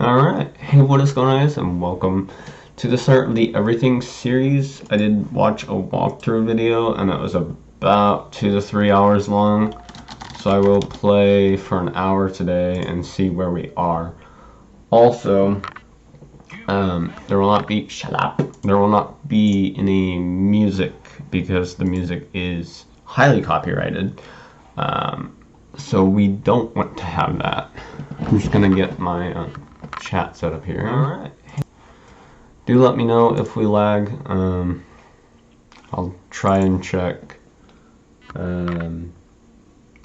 Alright, hey, what is going on, guys, and welcome to the start of the Everything series. I did watch a walkthrough video, and it was about 2 to 3 hours long, so I will play for an hour today and see where we are. Also, there will not be, shut up, there will not be any music, because the music is highly copyrighted, so we don't want to have that. I'm just gonna get my chat set up here. Alright. Do let me know if we lag. I'll try and check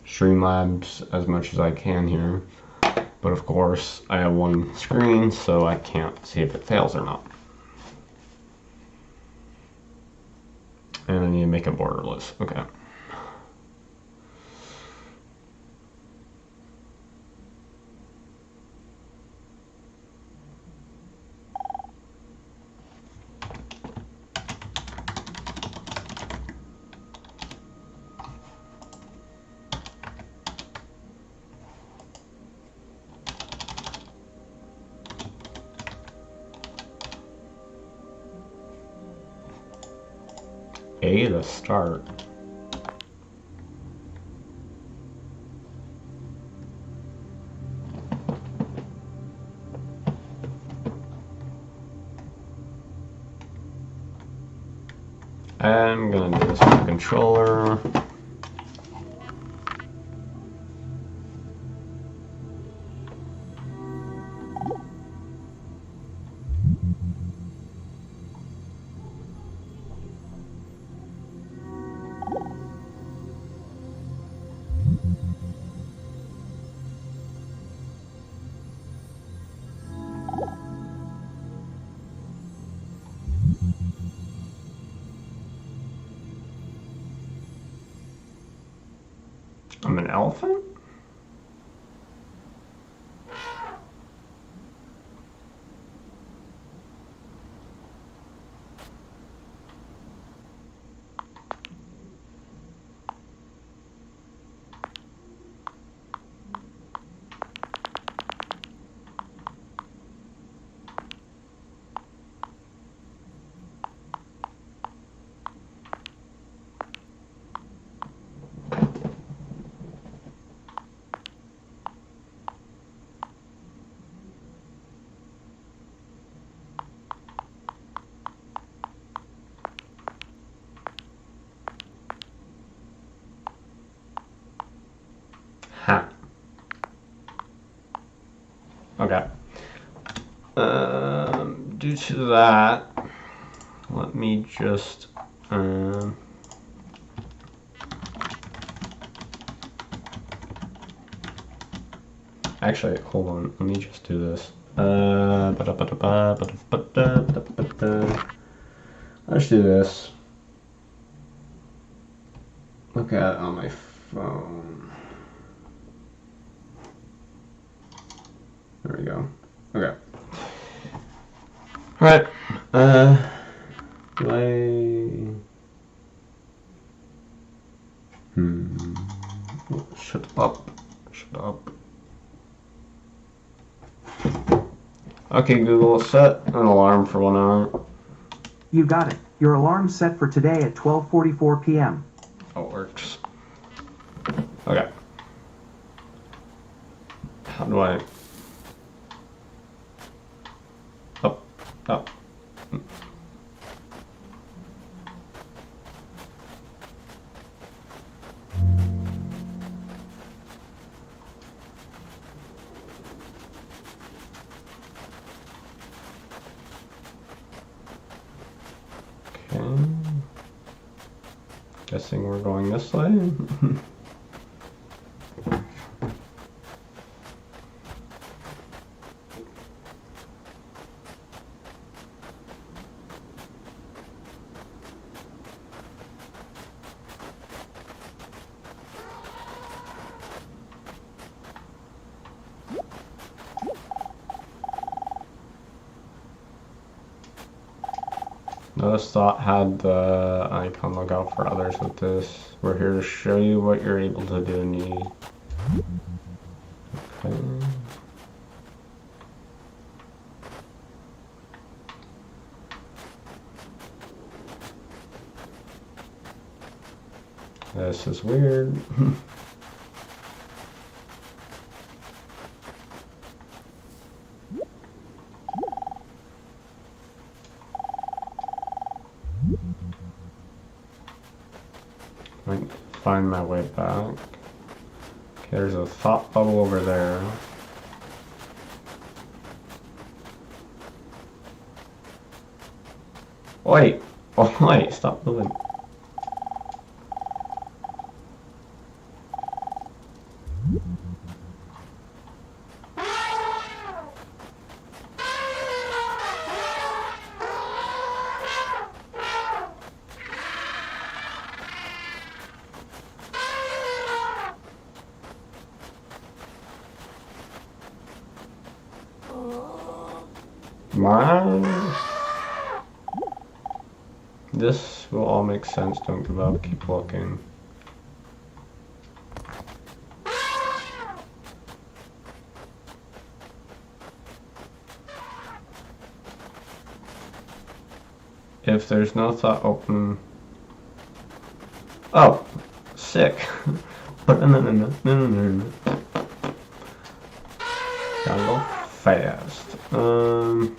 Streamlabs as much as I can here. But of course, I have one screen, so I can't see if it fails or not. And I need to make it borderless. Okay. A to start. I'm gonna do this with the controller. I'm an elephant? Ha. Okay. Due to that, let me just actually, hold on. Let me just do this. Let's do this. Look at it on my phone. There we go. Okay. Alright. Do I... Shut up. Shut up. Okay, Google, set an alarm for 1 hour. You got it. Your alarm's set for today at 12:44 p.m. Oh, it works. Okay. How do I... Up, up. Okay. Guessing we're going this way. Notice Thought had the icon look out for others with this. We're here to show you what you're able to do and need. Okay. This is weird. Might find my way back. Okay, there's a thought bubble over there. Wait! Oh, wait, stop moving. Mine. This will all make sense. Don't give up. Keep looking. If there's no thought open. Oh, sick. But no. Gotta go fast. Oh.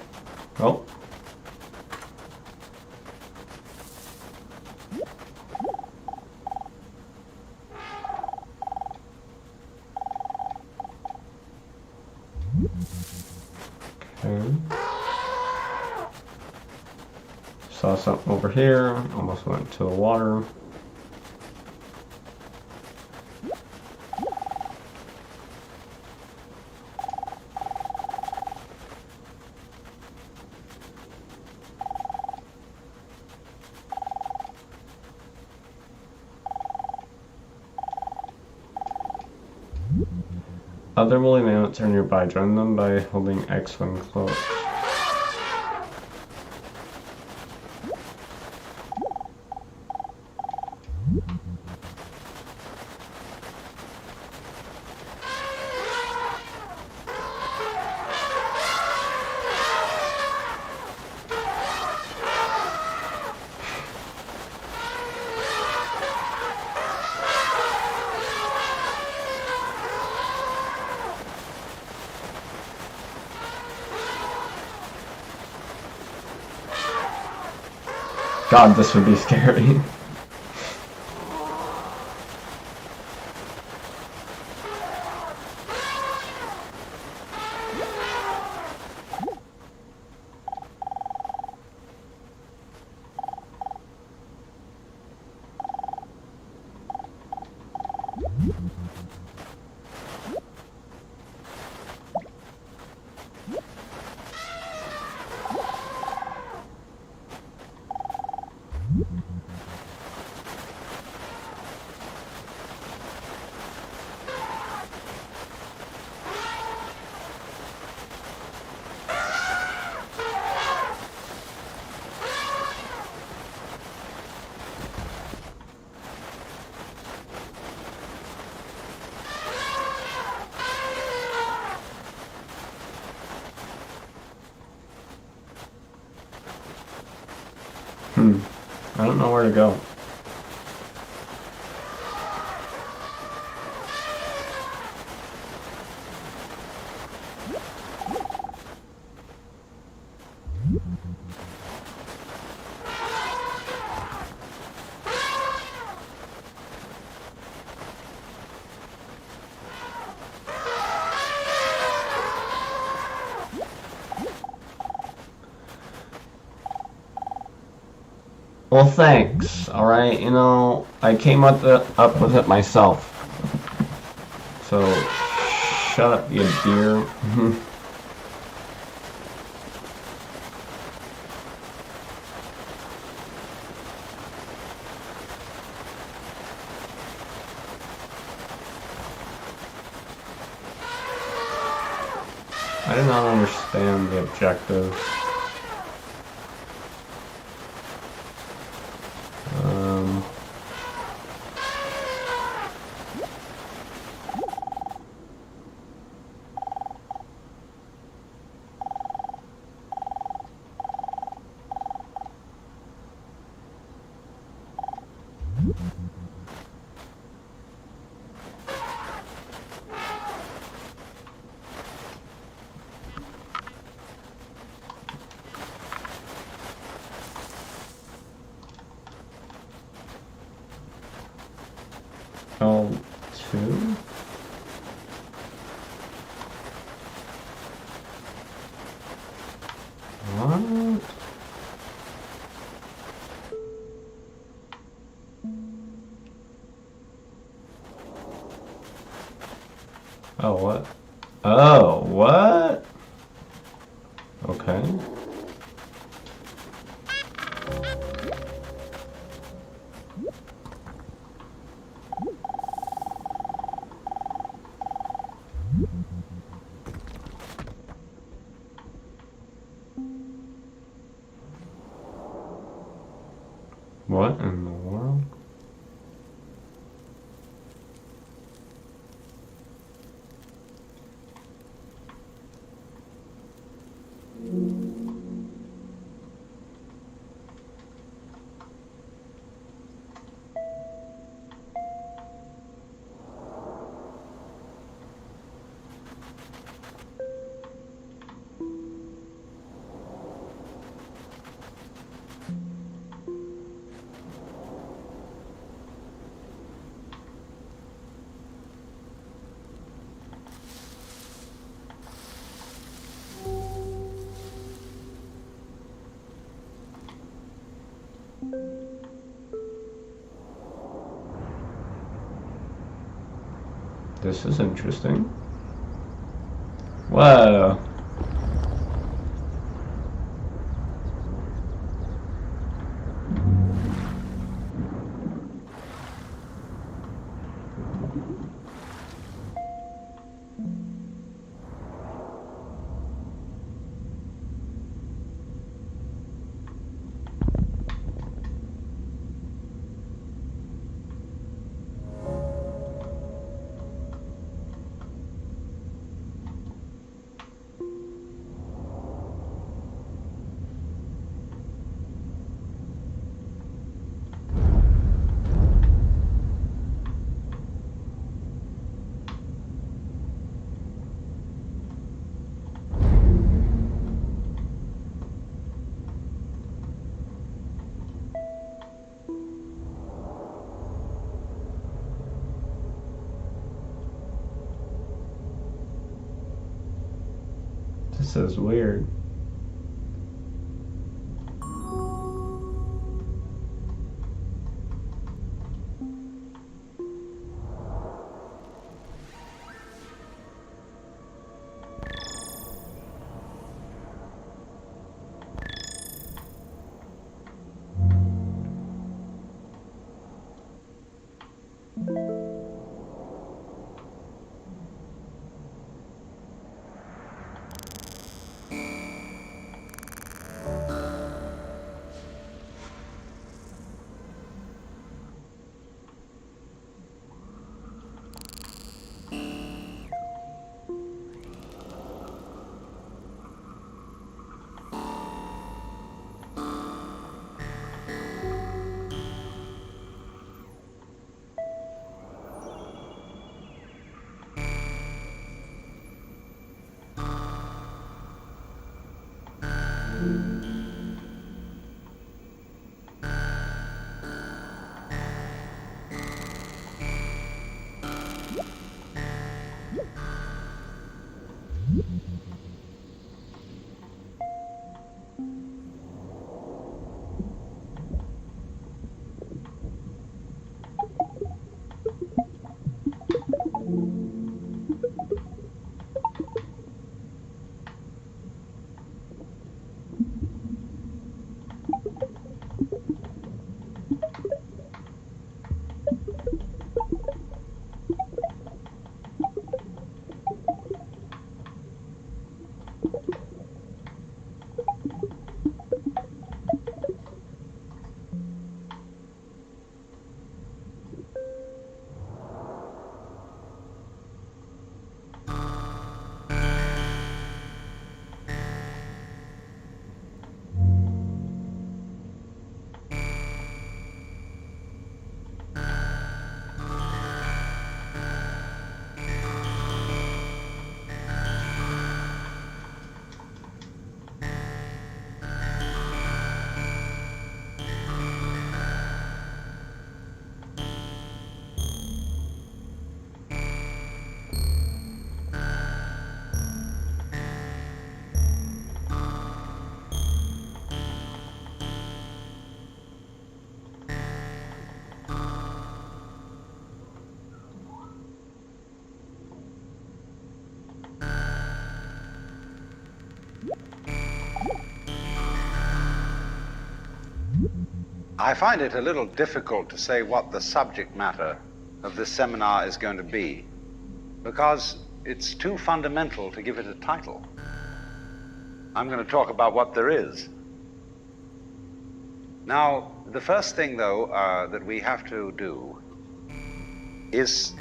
Okay. Saw something over here. Almost went to the water. Other woolly mammoths are nearby. Join them by holding X when close. God, this would be scary. I don't know where to go. Well, thanks. Alright, you know, I came up with it myself. So, shut up, you deer. I do not understand the objective. L2? What? Oh, what? Oh, what? Okay. What in the world? This is interesting. Whoa. This is weird. I find it a little difficult to say what the subject matter of this seminar is going to be, because it's too fundamental to give it a title. I'm going to talk about what there is. Now, the first thing, though, that we have to do is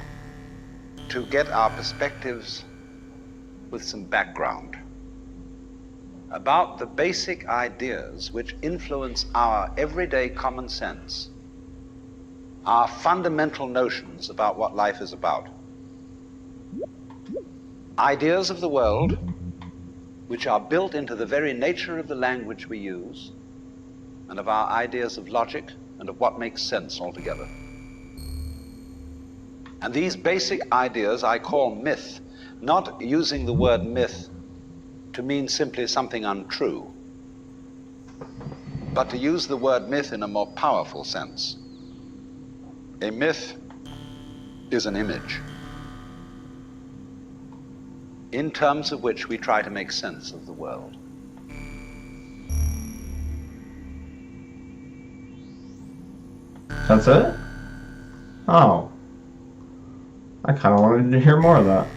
to get our perspectives with some background about the basic ideas which influence our everyday common sense, our fundamental notions about what life is about. Ideas of the world which are built into the very nature of the language we use and of our ideas of logic and of what makes sense altogether. And these basic ideas I call myth, not using the word myth to mean simply something untrue, but to use the word myth in a more powerful sense. A myth is an image in terms of which we try to make sense of the world. That's it? Oh. I kind of wanted to hear more of that.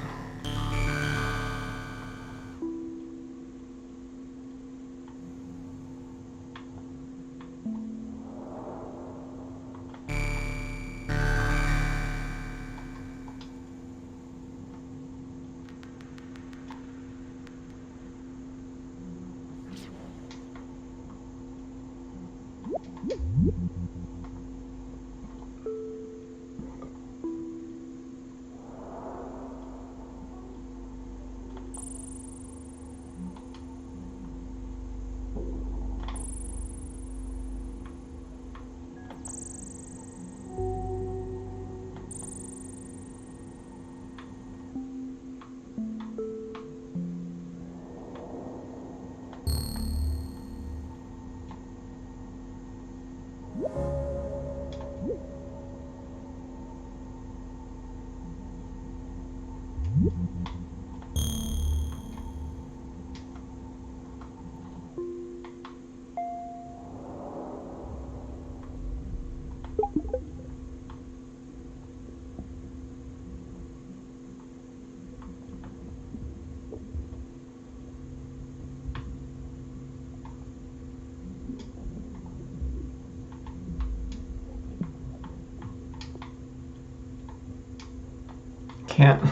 Can't.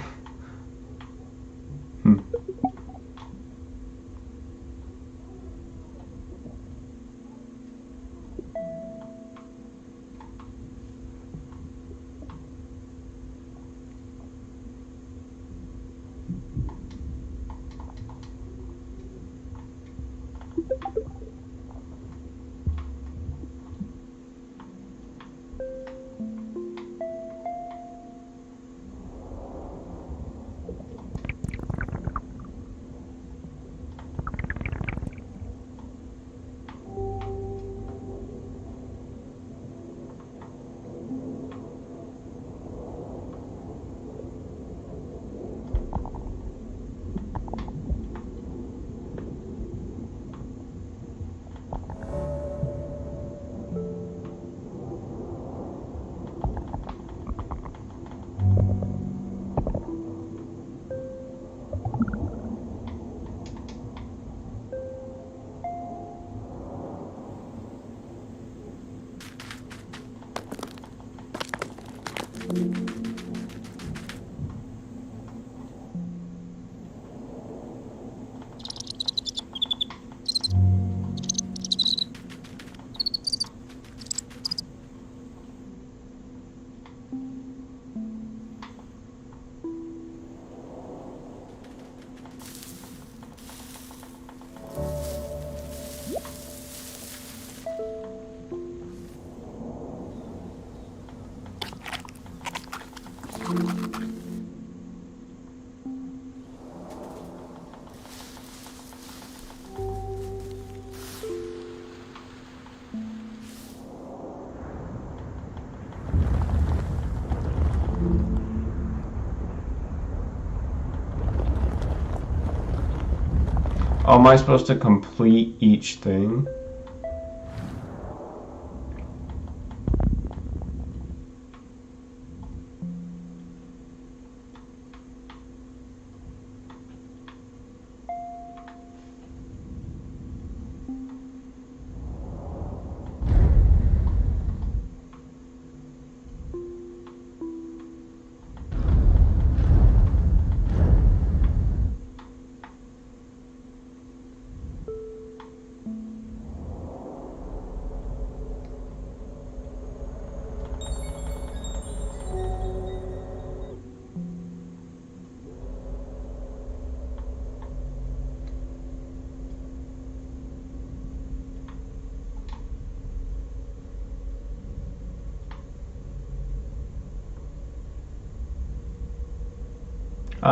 Oh, am I supposed to complete each thing?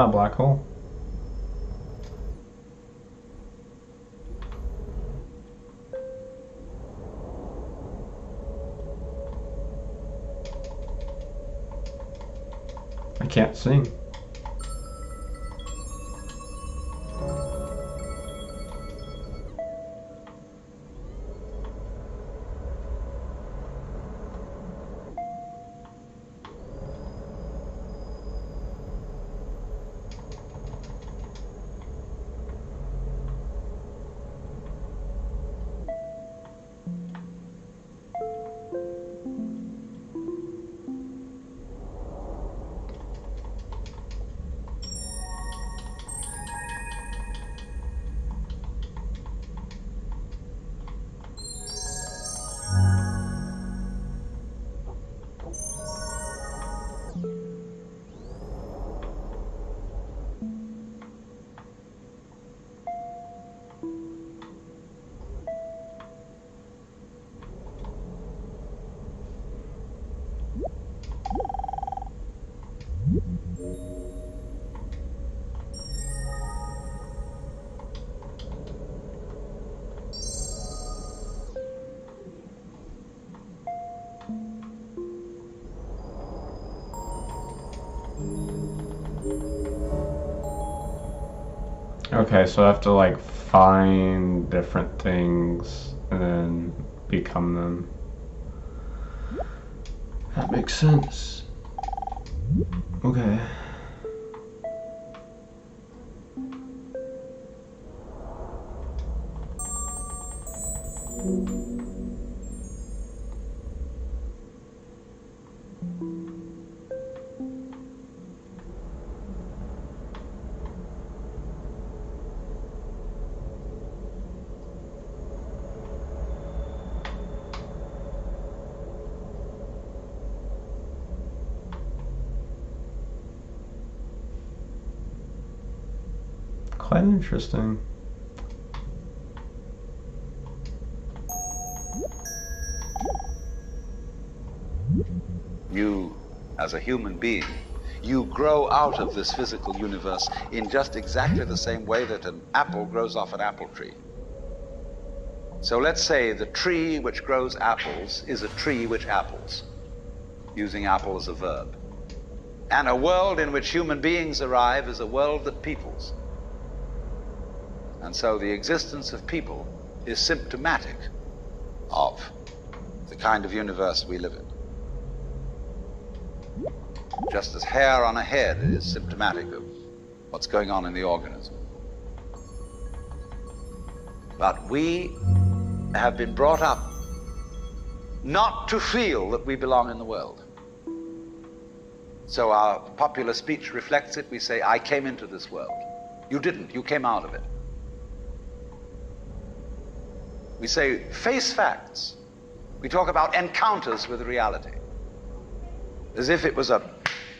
Ah, black hole. I can't sing. Okay, so I have to like find different things and then become them. That makes sense. Okay. Quite interesting. You, as a human being, you grow out of this physical universe in just exactly the same way that an apple grows off an apple tree. So let's say the tree which grows apples is a tree which apples, using apple as a verb. And a world in which human beings arrive is a world that peoples. And so the existence of people is symptomatic of the kind of universe we live in. Just as hair on a head is symptomatic of what's going on in the organism. But we have been brought up not to feel that we belong in the world. So our popular speech reflects it. We say, I came into this world. You didn't, you came out of it. We say, face facts. We talk about encounters with reality, as if it was a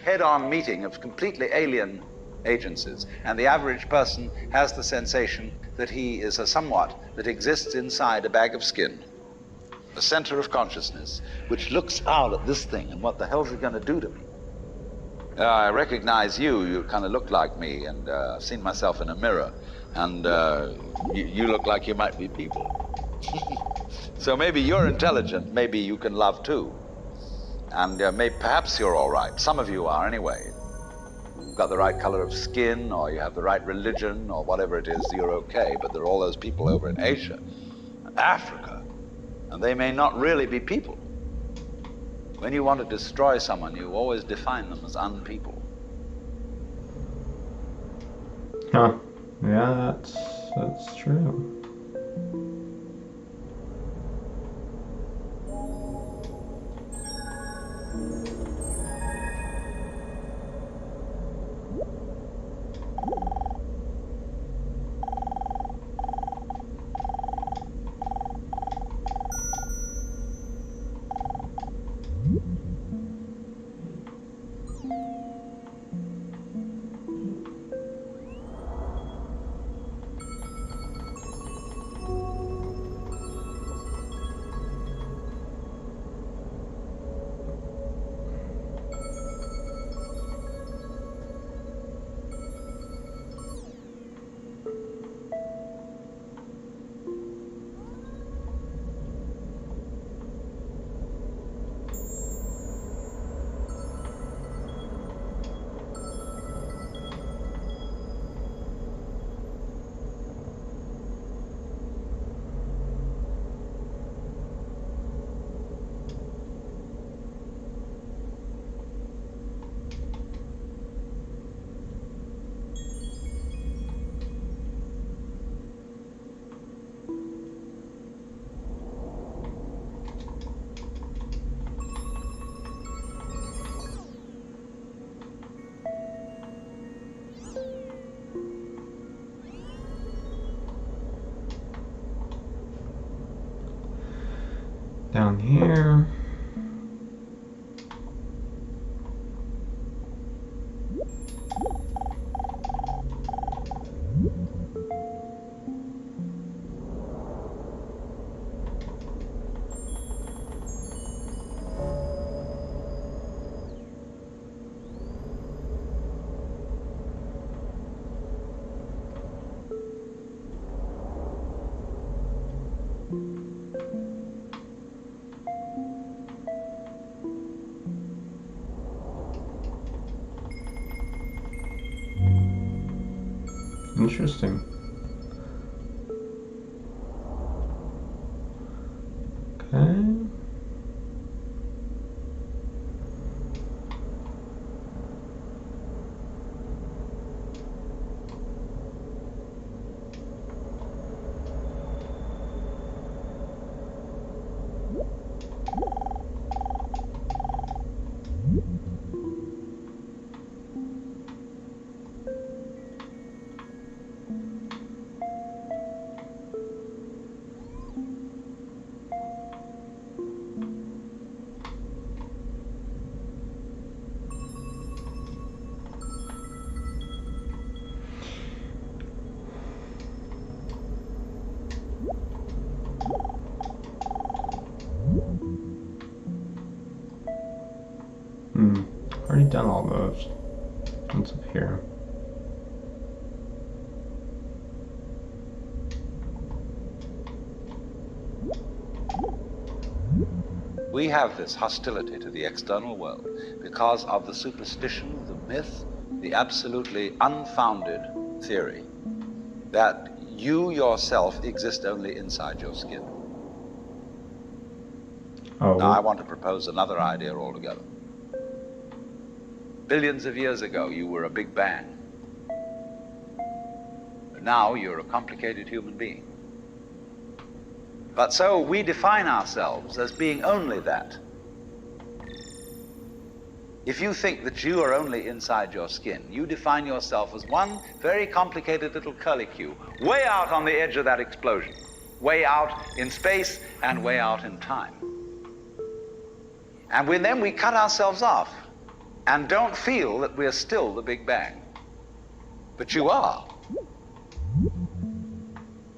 head-on meeting of completely alien agencies, and the average person has the sensation that he is a somewhat that exists inside a bag of skin, a center of consciousness, which looks out at this thing, and what the hell's it going to do to me? I recognize you, you kind of look like me, and I've seen myself in a mirror, and you look like you might be people. So maybe you're intelligent, maybe you can love too. And perhaps you're all right. Some of you are anyway. You've got the right color of skin, or you have the right religion, or whatever it is, you're okay. But there are all those people over in Asia and Africa, and they may not really be people. When you want to destroy someone, you always define them as unpeople. Huh. Yeah, that's true. Down here. Interesting. Okay. Already done all those. What's up here? We have this hostility to the external world because of the superstition, the myth, the absolutely unfounded theory that you yourself exist only inside your skin. Oh. Now, I want to propose another idea altogether. Billions of years ago, you were a big bang. Now you're a complicated human being. But so we define ourselves as being only that. If you think that you are only inside your skin, you define yourself as one very complicated little curlicue, way out on the edge of that explosion, way out in space and way out in time. And then we cut ourselves off and don't feel that we're still the Big Bang. But you are.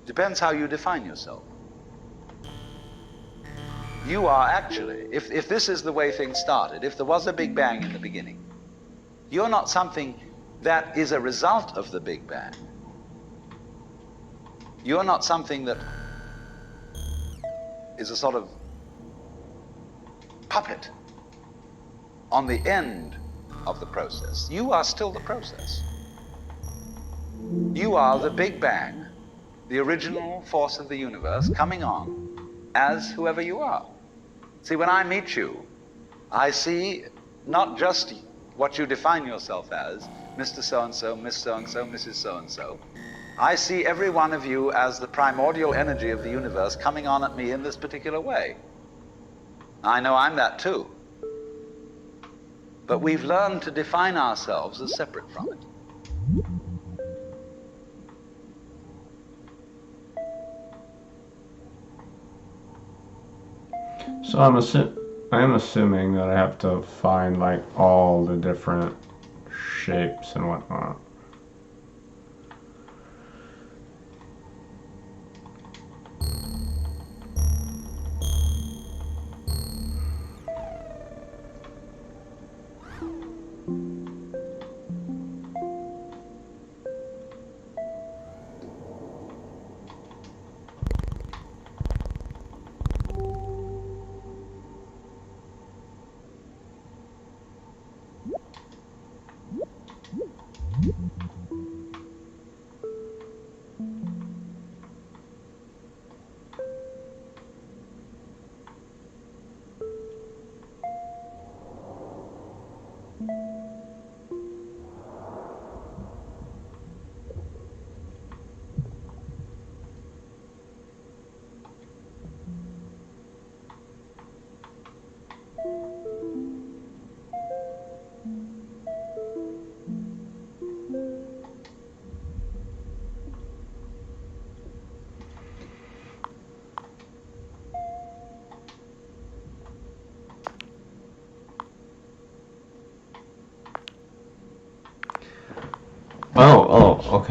Depends how you define yourself. You are actually, if this is the way things started, if there was a Big Bang in the beginning, you're not something that is a result of the Big Bang. You're not something that is a sort of puppet on the end of the process. You are still the process. You are the Big Bang, the original force of the universe coming on as whoever you are. See, when I meet you, I see not just what you define yourself as, Mr. So-and-so, Miss So-and-so, Mrs. So-and-so. I see every one of you as the primordial energy of the universe coming on at me in this particular way. I know I'm that too. But we've learned to define ourselves as separate from it. So I am assuming that I have to find like all the different shapes and whatnot.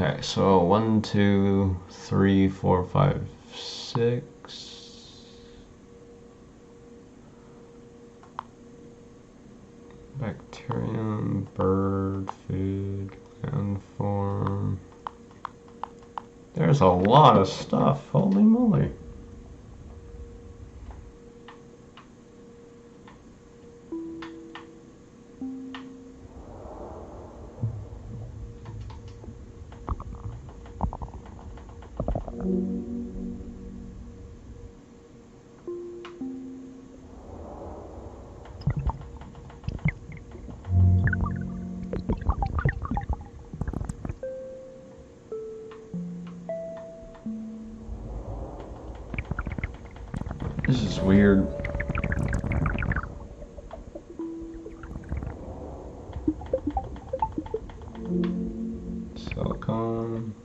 Okay, so 1, 2, 3, 4, 5, 6. Bacterium, bird, food, landform. There's a lot of stuff, holy moly. This is weird. Silicon.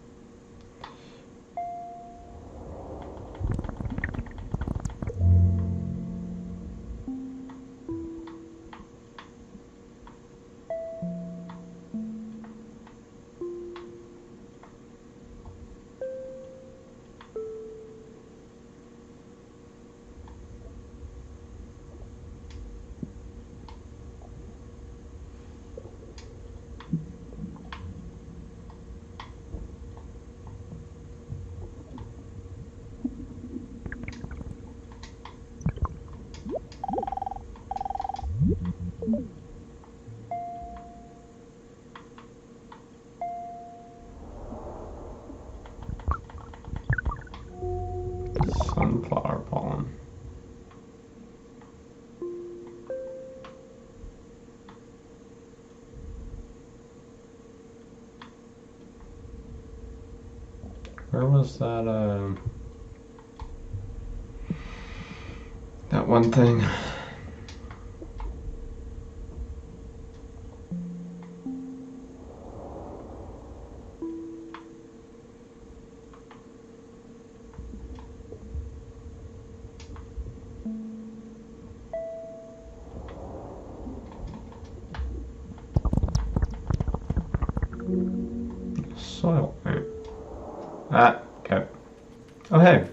Sunflower pollen. Where was that, that one thing? Soil plant. Ah, okay. Oh, hey.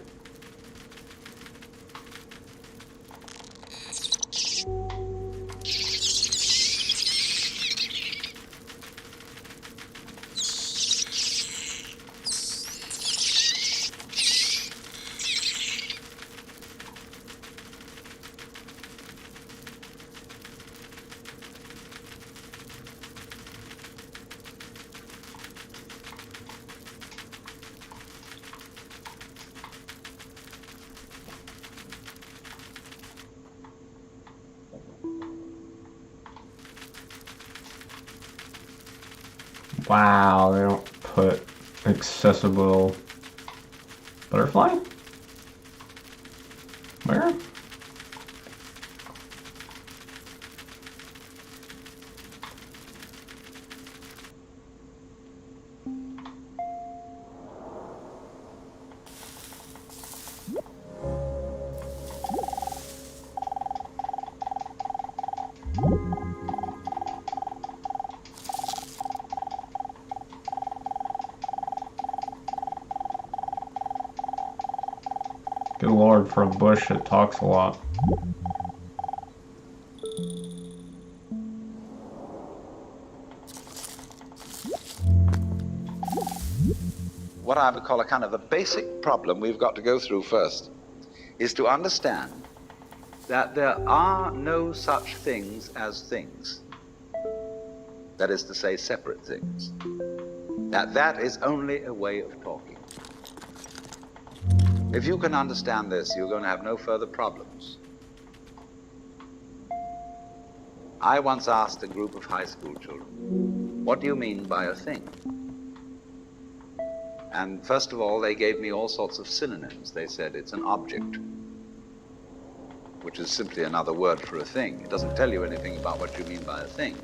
Wow, they don't put accessible butterfly? Where? Good lord, for a bush that talks a lot. What I would call a kind of a basic problem we've got to go through first is to understand that there are no such things as things. That is to say, separate things. That is only a way of talking. If you can understand this, you're going to have no further problems. I once asked a group of high school children, what do you mean by a thing? And first of all, they gave me all sorts of synonyms. They said it's an object, which is simply another word for a thing. It doesn't tell you anything about what you mean by a thing.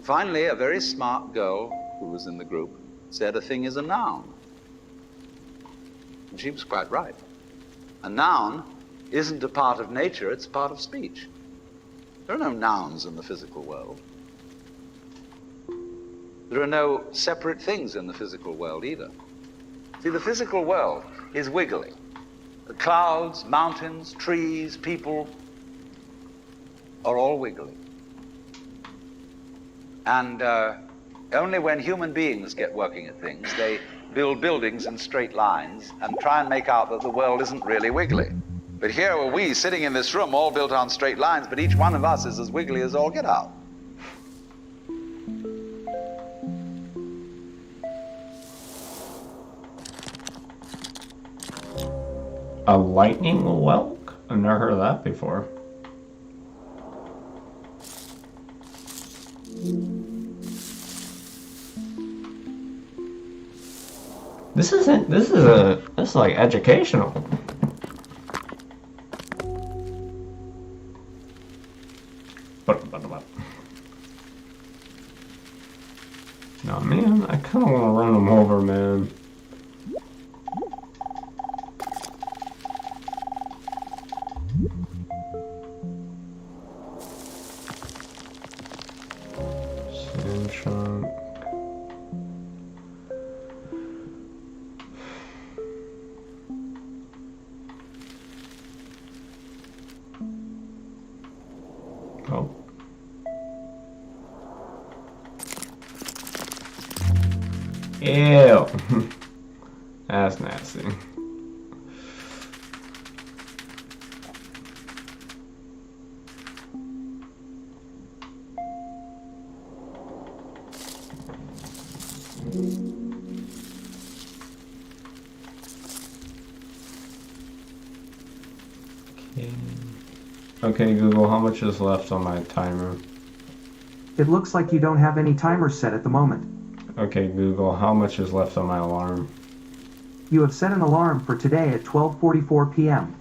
Finally, a very smart girl who was in the group said a thing is a noun. And she was quite right. A noun isn't a part of nature, it's a part of speech. There are no nouns in the physical world. There are no separate things in the physical world either. See, the physical world is wiggly. The clouds, mountains, trees, people are all wiggly. And only when human beings get working at things, they build buildings in straight lines and try and make out that the world isn't really wiggly. But here are we sitting in this room all built on straight lines, but each one of us is as wiggly as all get out. A lightning whelk? I've never heard of that before. This is like educational. No, man, I kind of want to run them over, man. Sand chunk. Oh. Ew. That's nasty. Okay, Google, how much is left on my timer? It looks like you don't have any timers set at the moment. Okay, Google, how much is left on my alarm? You have set an alarm for today at 12:44 p.m.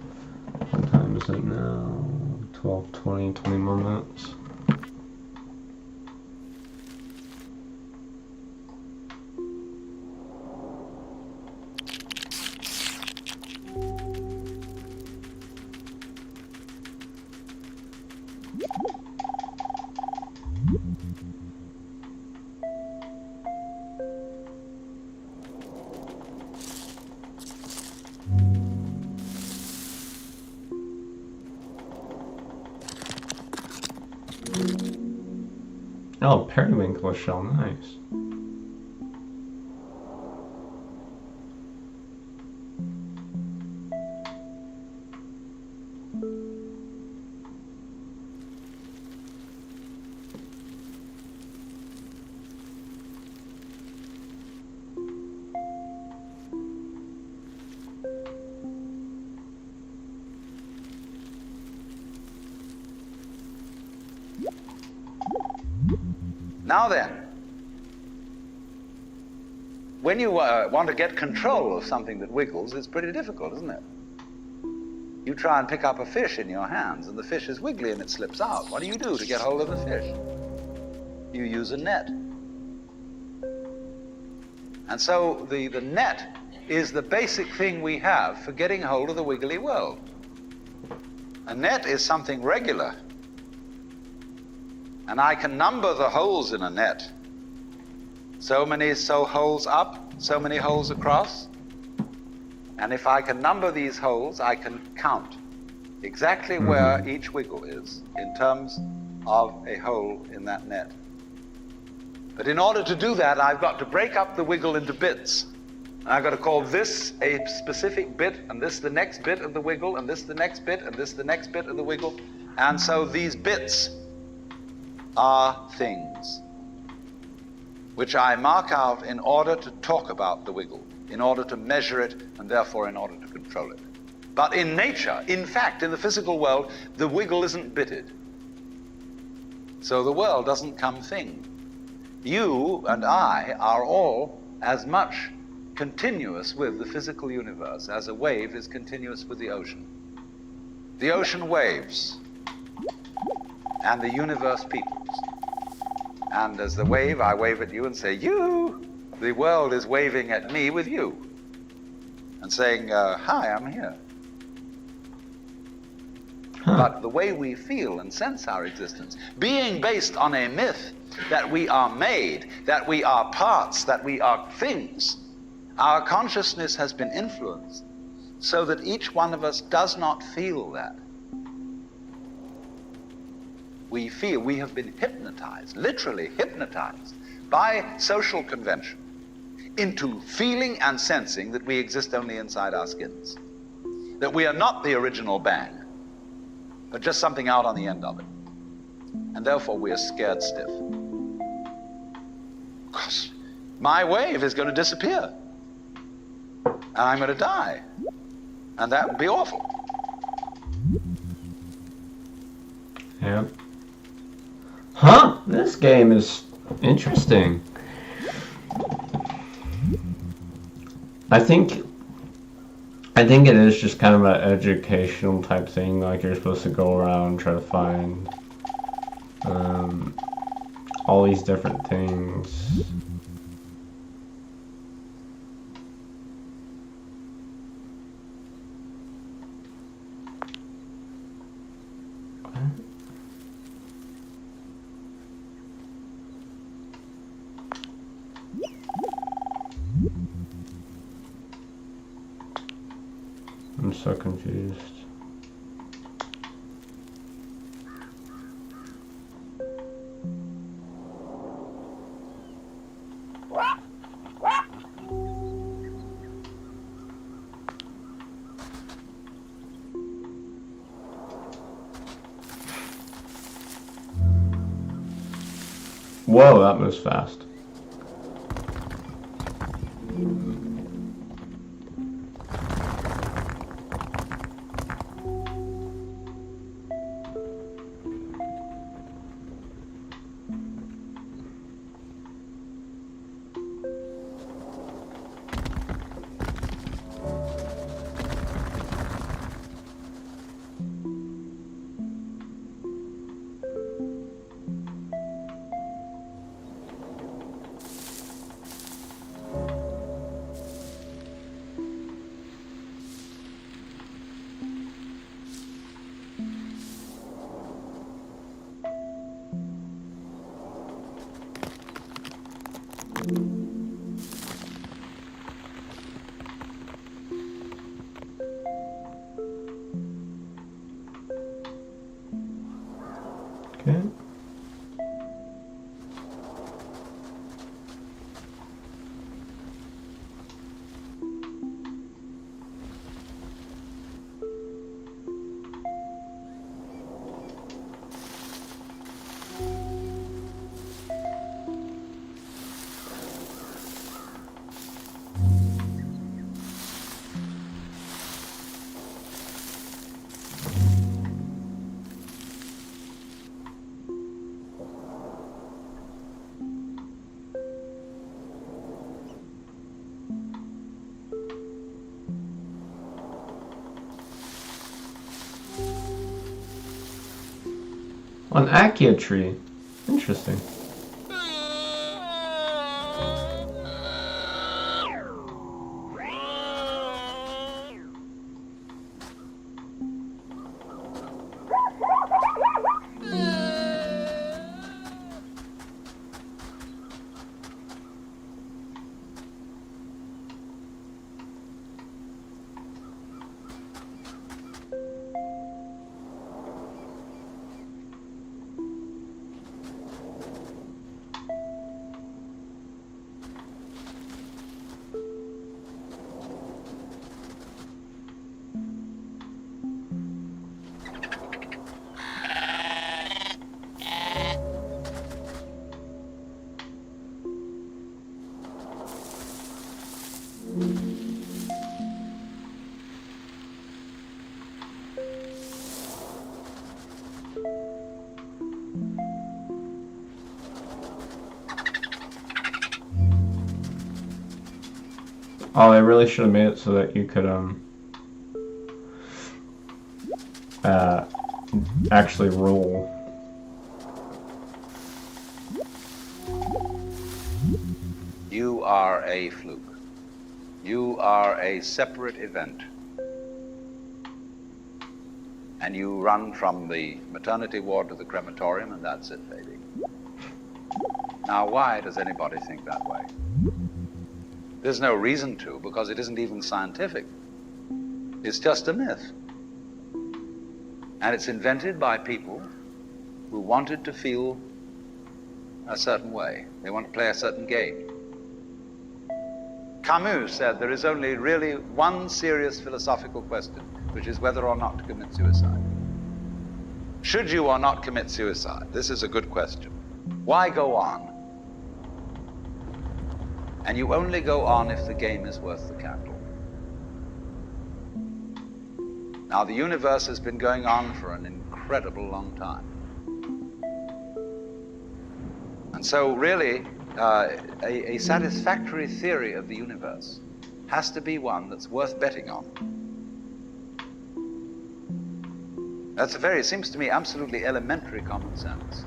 What time is it now? 12:20, 20 more minutes. Oh, periwinkle shell, nice. Now then, when you want to get control of something that wiggles, it's pretty difficult, isn't it? You try and pick up a fish in your hands, and the fish is wiggly and it slips out. What do you do to get hold of the fish? You use a net. And so the net is the basic thing we have for getting hold of the wiggly world. A net is something regular. And I can number the holes in a net. So many holes up, so many holes across. And if I can number these holes, I can count exactly where each wiggle is in terms of a hole in that net. But in order to do that, I've got to break up the wiggle into bits. And I've got to call this a specific bit, and this the next bit of the wiggle, and this the next bit, and this the next bit of the wiggle. And so these bits are things which I mark out in order to talk about the wiggle, in order to measure it, and therefore in order to control it. But in nature, in fact, in the physical world, the wiggle isn't bitted. So the world doesn't come thing. You and I are all as much continuous with the physical universe as a wave is continuous with the ocean. The ocean waves, and the universe peoples. And as the wave, I wave at you and say, you! The world is waving at me with you. And saying, hi, I'm here. But the way we feel and sense our existence, being based on a myth that we are made, that we are parts, that we are things, our consciousness has been influenced so that each one of us does not feel that. We feel we have been hypnotized, literally hypnotized, by social convention into feeling and sensing that we exist only inside our skins, that we are not the original bang, but just something out on the end of it. And therefore we are scared stiff. Because my wave is going to disappear. And I'm going to die. And that would be awful. Yep. Huh? This game is interesting. I think it is just kind of an educational type thing, like you're supposed to go around and try to find all these different things. I'm so confused. Whoa, that moves fast. Okay. An acacia tree. Interesting. Oh, they really should have made it so that you could actually roll. You are a fluke. You are a separate event. and you run from the maternity ward to the crematorium, and that's it, baby. Now, why does anybody think that way? There's no reason to, because it isn't even scientific. It's just a myth. And it's invented by people who wanted to feel a certain way. They want to play a certain game. Camus said there is only really one serious philosophical question, which is whether or not to commit suicide. Should you or not commit suicide? This is a good question. Why go on? And you only go on if the game is worth the candle. Now, the universe has been going on for an incredible long time. And so really, a satisfactory theory of the universe has to be one that's worth betting on. That's seems to me absolutely elementary common sense.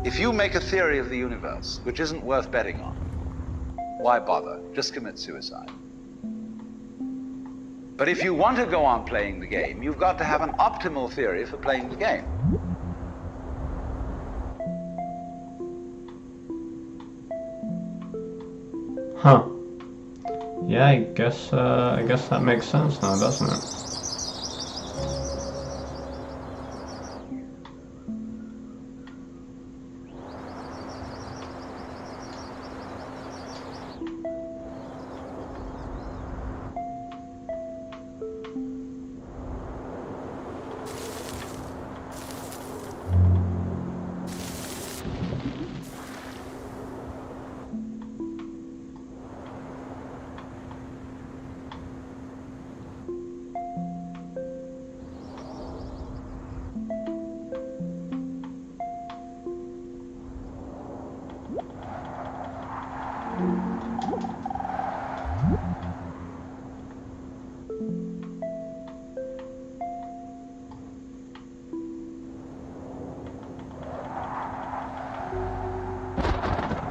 If you make a theory of the universe which isn't worth betting on, why bother? Just commit suicide. But if you want to go on playing the game, you've got to have an optimal theory for playing the game. Huh. Yeah, I guess that makes sense now, doesn't it?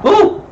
Oh!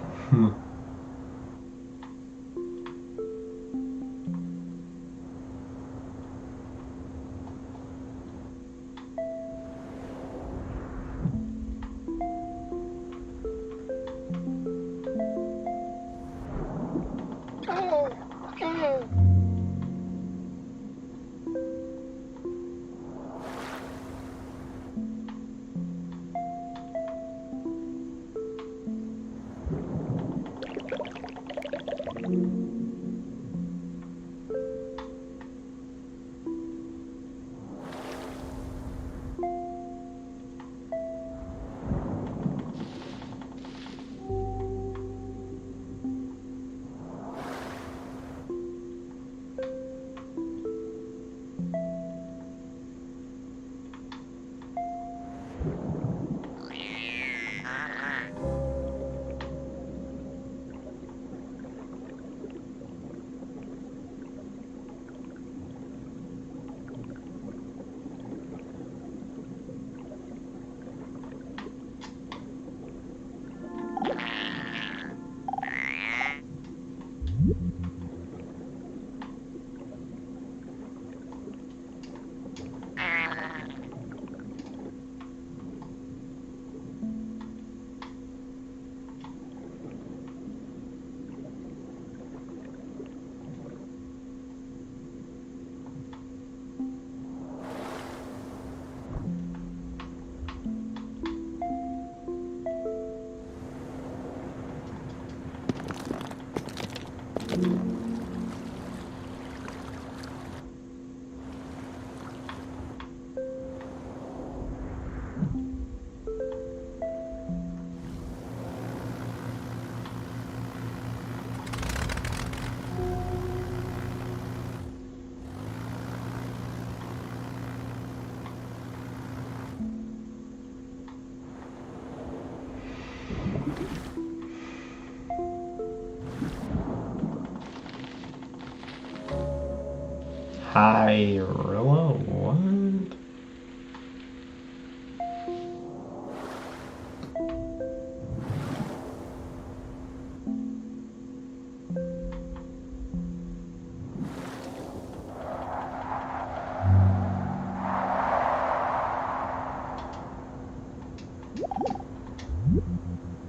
Hyrule? What?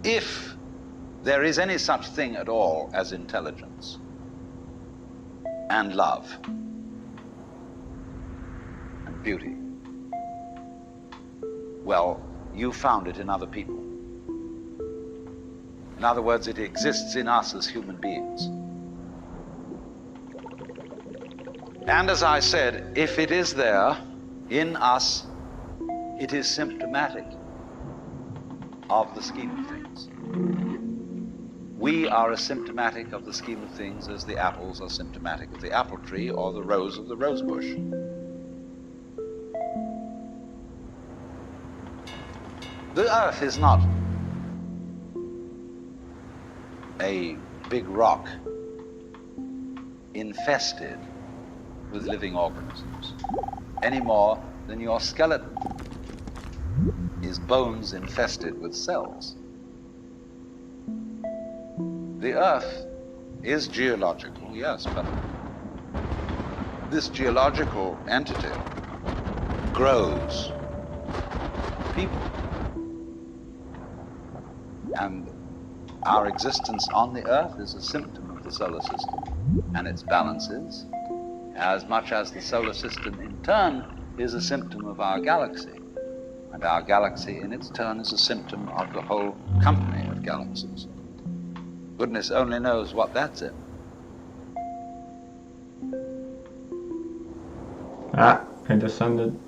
if there is any such thing at all as intelligence and love and beauty, well, you found it in other people. In other words, it exists in us as human beings. And as I said, if it is there in us, it is symptomatic of the scheme of things. We are as symptomatic of the scheme of things as the apples are symptomatic of the apple tree or the rose of the rose bush. The earth is not a big rock infested with living organisms, any more than your skeleton is bones infested with cells. The earth is geological, yes, but this geological entity grows people. And our existence on the earth is a symptom of the solar system and its balances, as much as the solar system in turn is a symptom of our galaxy. And our galaxy in its turn is a symptom of the whole company of galaxies. Goodness only knows what that's in. Ah, I descended.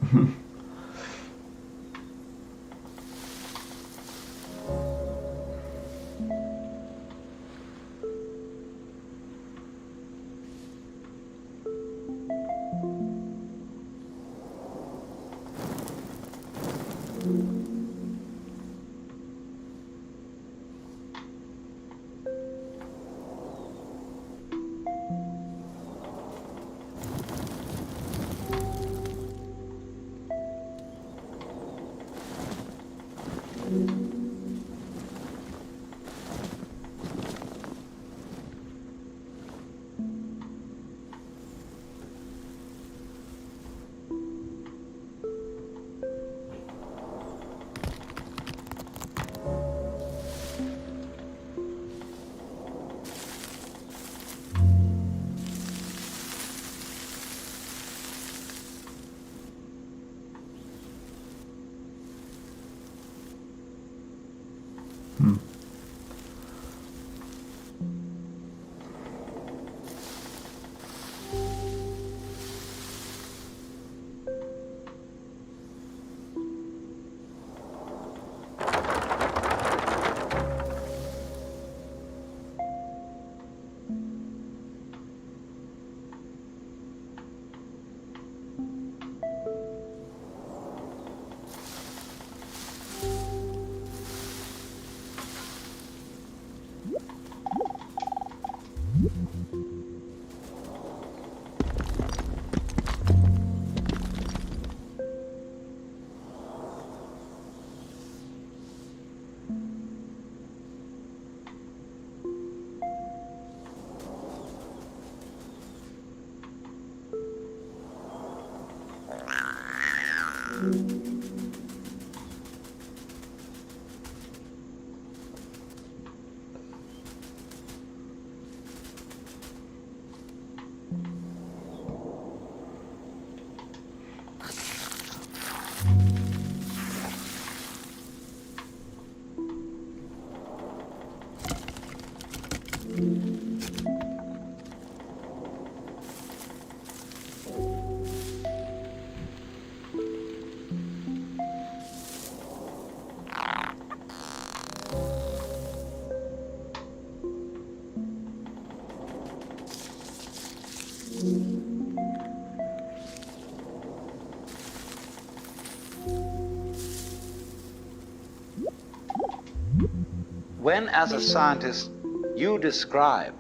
When, as a scientist, you describe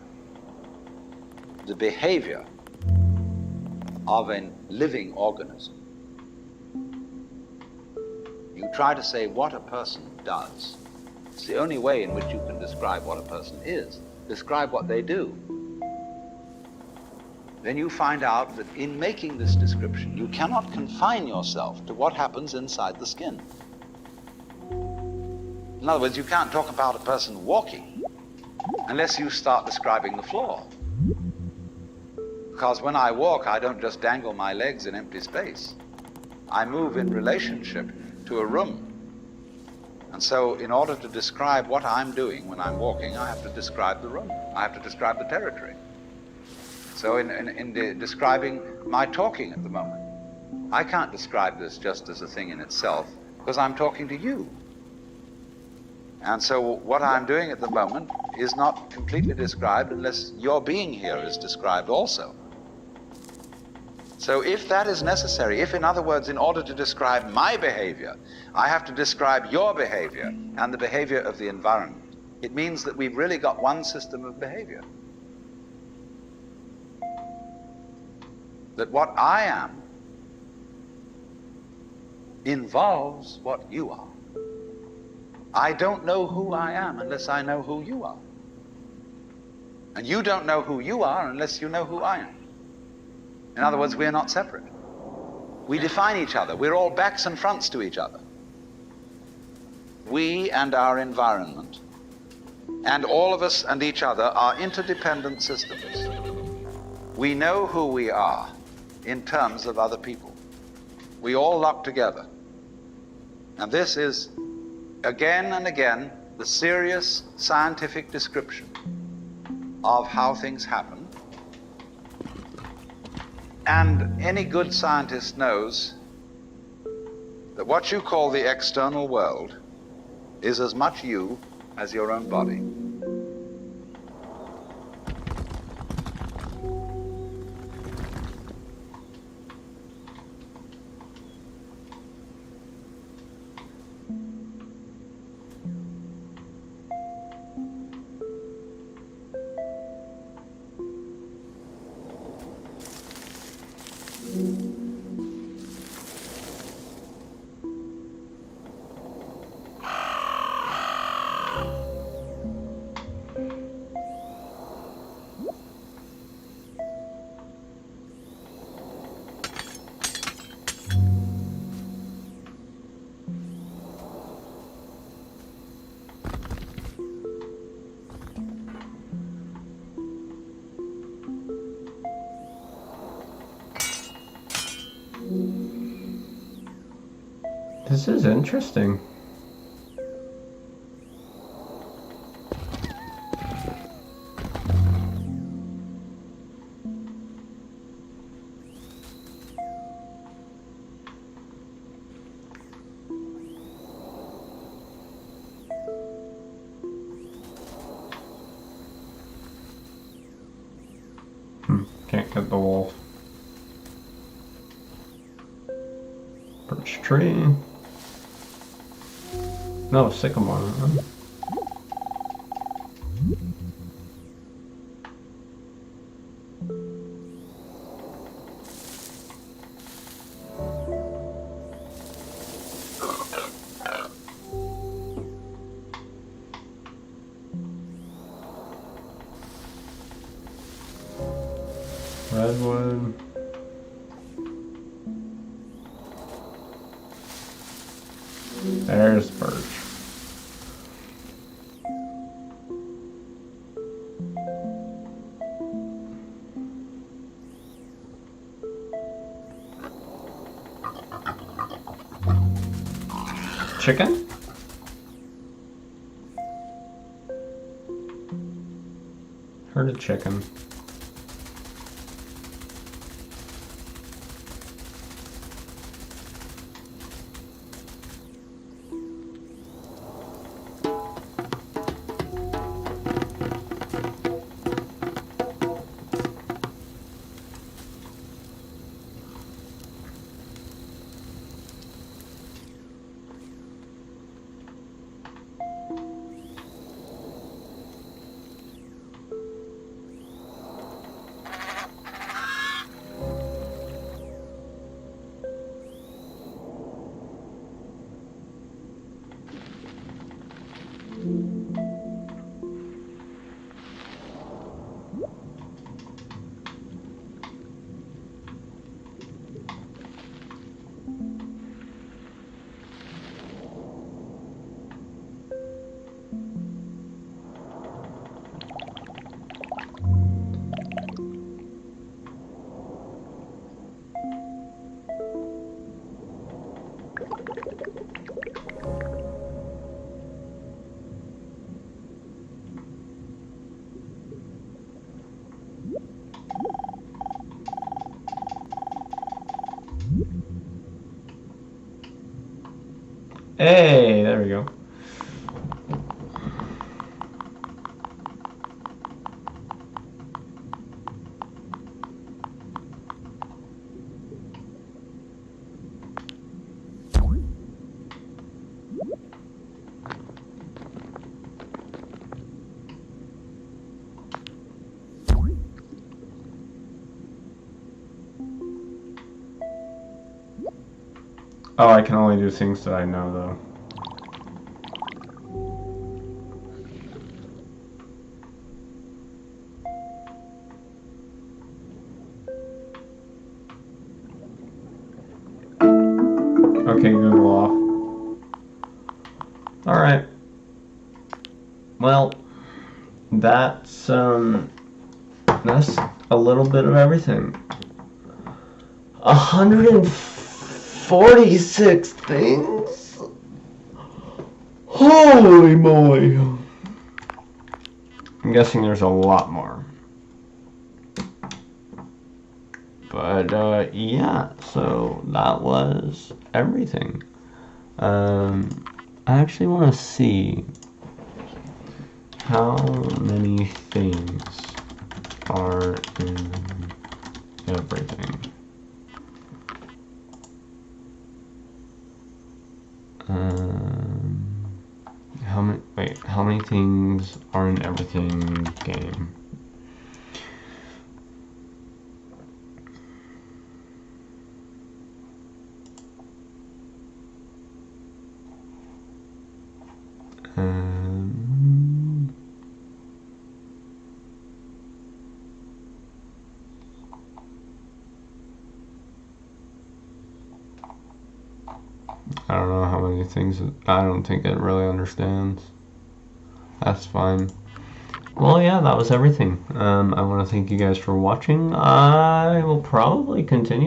the behavior of a living organism, you try to say what a person does. It's the only way in which you can describe what a person is. Describe what they do. Then you find out that in making this description, you cannot confine yourself to what happens inside the skin. In other words, you can't talk about a person walking unless you start describing the floor. Because when I walk, I don't just dangle my legs in empty space. I move in relationship to a room. And so in order to describe what I'm doing when I'm walking, I have to describe the room. I have to describe the territory. So in describing my talking at the moment, I can't describe this just as a thing in itself, because I'm talking to you. And so what I'm doing at the moment is not completely described unless your being here is described also. So if that is necessary, if in other words, in order to describe my behavior, I have to describe your behavior and the behavior of the environment, it means that we've really got one system of behavior. That what I am involves what you are. I don't know who I am unless I know who you are. And you don't know who you are unless you know who I am. In other words, we're not separate. We define each other. We're all backs and fronts to each other. We and our environment, and all of us and each other, are interdependent systems. We know who we are in terms of other people. We all lock together. And this is, again and again, the serious scientific description of how things happen. And any good scientist knows that what you call the external world is as much you as your own body. This is interesting. Can't get the wolf. Birch tree. No, sycamore. Huh? Redwood. There's birch. Chicken? Heard a chicken. Hey, there we go. Oh, I can only do things that I know, though. Okay, Google off. Alright. Well, that's a little bit of everything. 146 things? Holy moly! I'm guessing there's a lot more. But, yeah, so that was everything. I actually want to see how many things are in everything. How many things are in everything game? I don't know how many things. I don't think it really understands. That's fine. Well, yeah, that was everything. I want to thank you guys for watching. I will probably continue